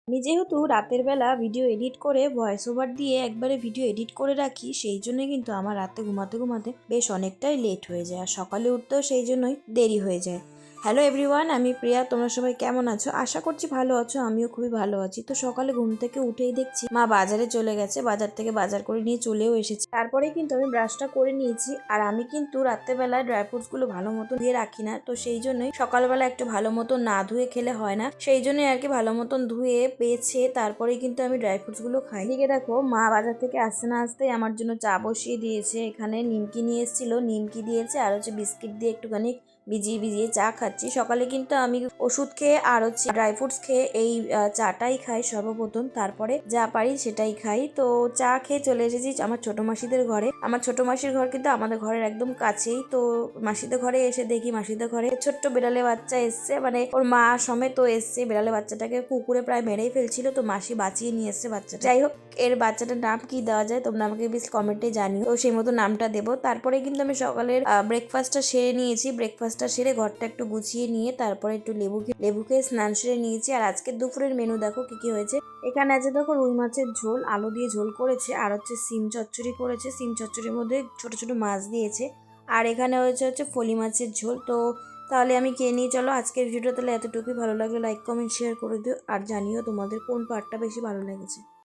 আমি যেহেতু রাতের বেলা ভিডিও এডিট করে ভয়েস ওভার দিয়ে একবারে ভিডিও এডিট করে রাখি, সেই জন্য কিন্তু আমার রাতে ঘুমাতে ঘুমাতে বেশ অনেকটাই লেট হয়ে যায়, আর সকালে উঠতেও সেই জন্যই দেরি হয়ে যায়। হ্যালো এভরিওয়ান, আমি প্রিয়া। তোমরা সবাই কেমন আছো? আশা করছি ভালো আছো। আমিও খুবই ভালো আছি। তো সকালে ঘুম থেকে উঠেই দেখছি মা বাজারে চলে গেছে, বাজার থেকে বাজার করে নিয়ে চলেও এসেছে। তারপরেই কিন্তু আমি ব্রাশটা করে নিয়েছি, আর আমি কিন্তু রাত্রেবেলায় ড্রাই ফ্রুটস গুলো ভালো মতো ধুয়ে রাখি না, তো সেই জন্যই সকালবেলা একটু ভালো মতো না ধুয়ে খেলে হয় না, সেই জন্যই আর কি ভালো মতন ধুয়ে বেছে তারপরেই কিন্তু আমি ড্রাই ফ্রুটস গুলো খাই। এদিকে দেখো মা বাজার থেকে আসতে না আসতেই আমার জন্য চা বসিয়ে দিয়েছে। এখানে নিমকি নিয়ে এসেছিল, নিমকি দিয়েছে, আর হচ্ছে বিস্কিট দিয়ে একটুখানি ভিজিয়ে ভিজিয়ে চা খাচ্ছি। সকালে কিন্তু আমি ওষুধ খেয়ে আর হচ্ছে ড্রাই ফ্রুটস খেয়ে এই চাটাই খাই সর্বপ্রথম, তারপরে যা পারি সেটাই খাই। তো চা খেয়ে চলে এসেছি আমার ছোট মাসিদের ঘরে। আমার ছোট মাসির ঘর কিন্তু আমাদের ঘরের একদম কাছেই। তো মাসিদের ঘরে এসে দেখি মাসিদের ঘরে ছোট্ট বিড়ালে বাচ্চা এসছে, মানে ওর মা সমেত এসছে। বিড়ালে বাচ্চাটাকে কুকুরে প্রায় মেরেই ফেলছিল, তো মাসি বাঁচিয়ে নিয়ে এসছে বাচ্চাটা। যাই হোক, এর বাচ্চাটার নাম কি দেওয়া যায় তোমরা আমাকে প্লিজ কমেন্টে জানিও, তো সেই মতো নামটা দেবো। তারপরে কিন্তু আমি সকালের ব্রেকফাস্টটা সেরে নিয়েছি। ব্রেকফাস্টটা সেরে ঘরটা একটু গুছিয়ে নিয়ে তারপরে একটু লেবু খেয়ে স্নান সেরে নিয়েছি। আর আজকে দুপুরের মেনু দেখো কি কি হয়েছে। এখানে আছে দেখো রুই মাছের ঝোল, আলু দিয়ে ঝোল করেছে, আর হচ্ছে সিম চচ্চড়ি করেছে। সিম চচ্চড়ির মধ্যে ছোট ছোট মাছ দিয়েছে। আর এখানে হচ্ছে ফলি মাছের ঝোল। তো তাহলে আমি খেয়ে নিয়ে চলো। আজকের ভিডিওটা তাহলে এতটুকুই। ভালো লাগলে লাইক কমেন্ট শেয়ার করে দিও, আর জানিও তোমাদের কোন পার্টটা বেশি ভালো লেগেছে।